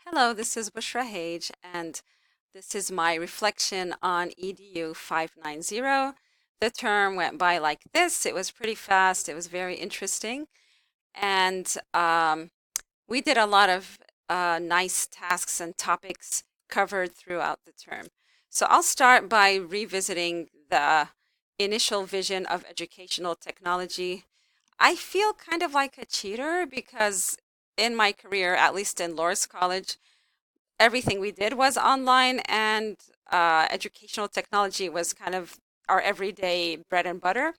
Hello, this is Bushra Hage, and this is my reflection on EDU 590. The term went by like this. It was pretty fast. It was very interesting. And we did a lot of nice tasks and topics covered throughout the term. So I'll start by revisiting the initial vision of educational technology. I feel kind of like a cheater because in my career, at least in Loras College, everything we did was online, and educational technology was kind of our everyday bread and butter.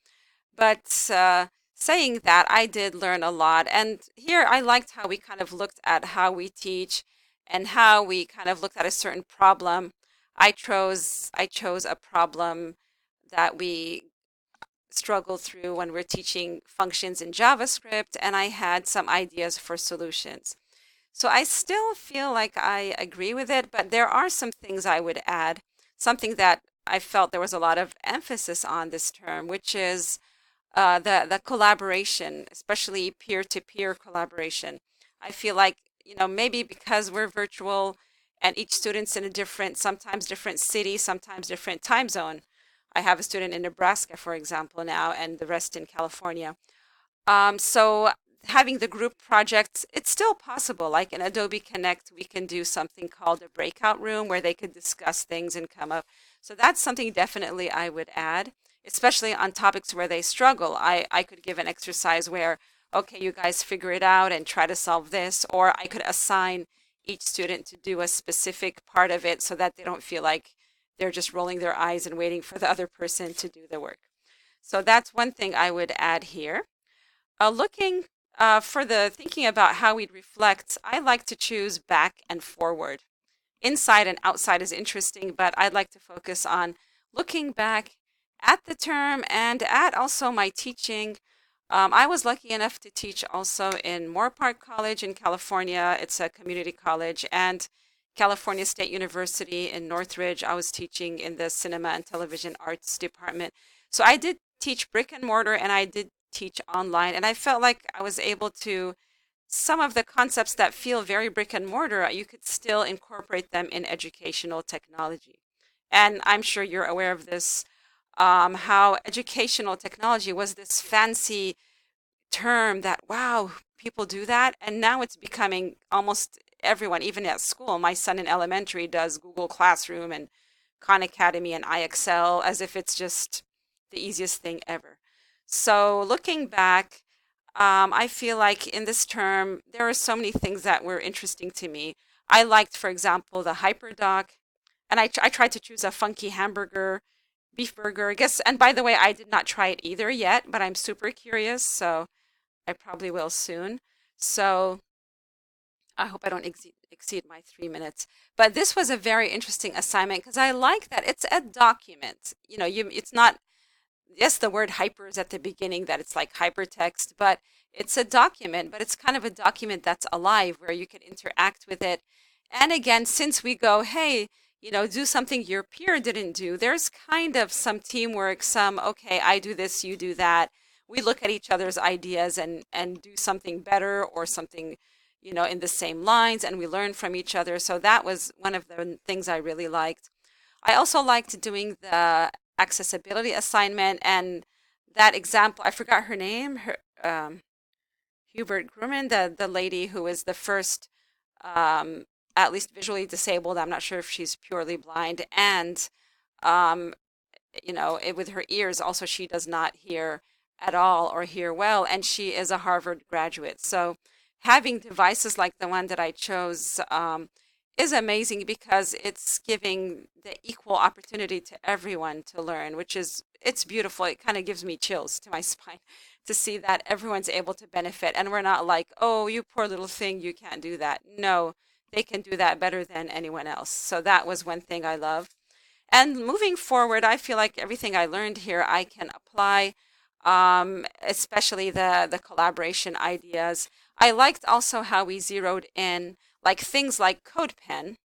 But saying that, I did learn a lot. And here I liked how we kind of looked at how we teach and how we kind of looked at a certain problem. I chose a problem that we struggle through when we're teaching functions in JavaScript, and I had some ideas for solutions. So I still feel like I agree with it, but there are some things I would add. Something that I felt there was a lot of emphasis on this term, which is the collaboration, especially peer-to-peer collaboration. I feel like, maybe because we're virtual and each student's in a different, sometimes different city, sometimes different time zone. I have a student in Nebraska, for example, now, and the rest in California. So having the group projects, it's still possible. Like in Adobe Connect, we can do something called a breakout room where they could discuss things and come up. So that's something definitely I would add, especially on topics where they struggle. I could give an exercise where, okay, you guys figure it out and try to solve this, or I could assign each student to do a specific part of it so that they don't feel like they're just rolling their eyes and waiting for the other person to do the work. So that's one thing I would add here. Looking for the thinking about how we'd reflect, I like to choose back and forward. Inside and outside is interesting, but I'd like to focus on looking back at the term and at also my teaching. I was lucky enough to teach also in Moorpark College in California. It's a community college, and California State University in Northridge. I was teaching in the cinema and television arts department. So I did teach brick and mortar, and I did teach online, and I felt like I was able to some of the concepts that feel very brick and mortar, you could still incorporate them in educational technology. And I'm sure you're aware of this, how educational technology was this fancy term that, wow, people do that. And now it's becoming almost everyone, even at school. My son in elementary does Google Classroom and Khan Academy and iExcel as if it's just the easiest thing ever. So looking back, I feel like in this term, there are so many things that were interesting to me. I liked, for example, the HyperDoc, and I tried to choose a funky hamburger, beef burger. I guess, and by the way, I did not try it either yet, but I'm super curious, so I probably will soon. So I hope I don't exceed my 3 minutes. But this was a very interesting assignment because I like that it's a document. It's not, yes, the word hyper is at the beginning, that it's like hypertext, but it's a document, but it's kind of a document that's alive where you can interact with it. And again, since we go, hey, do something your peer didn't do, there's kind of some teamwork, some, okay, I do this, you do that. We look at each other's ideas and do something better or something, in the same lines, and we learn from each other. So that was one of the things I really liked. I also liked doing the accessibility assignment, and that example, I forgot her name, Hubert Grumman, the lady who is the first, um, at least visually disabled. I'm not sure if she's purely blind, and um, with her ears, also she does not hear at all or hear well, and she is a Harvard graduate. So having devices like the one that I chose is amazing because it's giving the equal opportunity to everyone to learn, which is it's beautiful. It kind of gives me chills to my spine to see that everyone's able to benefit, and we're not like, oh, you poor little thing, you can't do that. No, they can do that better than anyone else. So that was one thing I love. And moving forward, I feel like everything I learned here I can apply, especially the collaboration ideas. I liked also how we zeroed in like things like CodePen,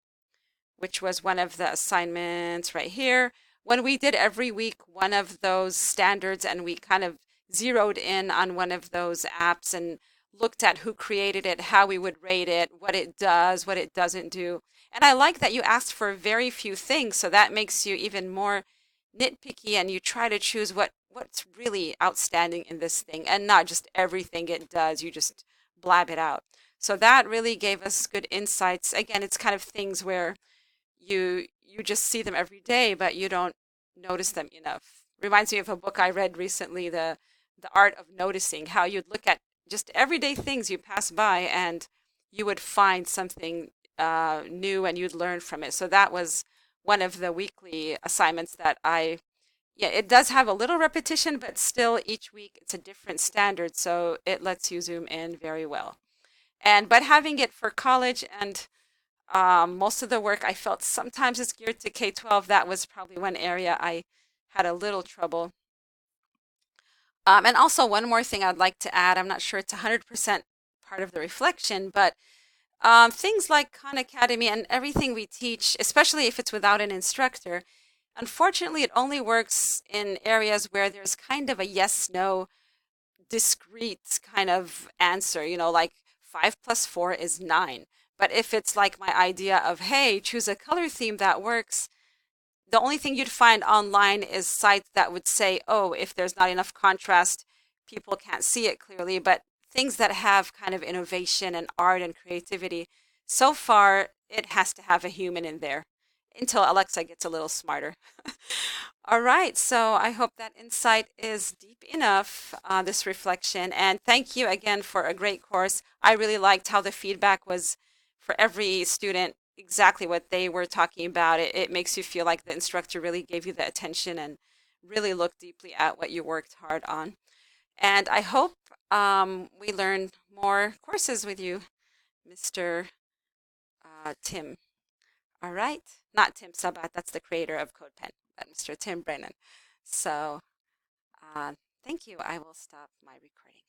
which was one of the assignments right here. When we did every week one of those standards and we kind of zeroed in on one of those apps and looked at who created it, how we would rate it, what it does, what it doesn't do. And I like that you asked for very few things, so that makes you even more nitpicky and you try to choose what's really outstanding in this thing and not just everything it does, you just blab it out. So that really gave us good insights. Again, it's kind of things where you just see them every day, but you don't notice them enough. Reminds me of a book I read recently, the Art of Noticing, how you'd look at just everyday things you pass by and you would find something new and you'd learn from it. So that was one of the weekly assignments that yeah, it does have a little repetition, but still each week it's a different standard, so it lets you zoom in very well. And but having it for college and most of the work I felt sometimes is geared to K-12. That was probably one area I had a little trouble. And also one more thing I'd like to add, I'm not sure it's 100% part of the reflection, but things like Khan Academy and everything we teach, especially if it's without an instructor, unfortunately, it only works in areas where there's kind of a yes, no, discrete kind of answer, like 5 plus 4 is 9. But if it's like my idea of, hey, choose a color theme that works, the only thing you'd find online is sites that would say, oh, if there's not enough contrast, people can't see it clearly. But things that have kind of innovation and art and creativity, so far it has to have a human in there until Alexa gets a little smarter. All right, so I hope that insight is deep enough, this reflection. And thank you again for a great course. I really liked how the feedback was for every student exactly what they were talking about. It makes you feel like the instructor really gave you the attention and really looked deeply at what you worked hard on. And I hope we learn more courses with you, Mr. Tim. All right. Not Tim Sabat, that's the creator of CodePen, but Mr. Tim Brennan. So thank you. I will stop my recording.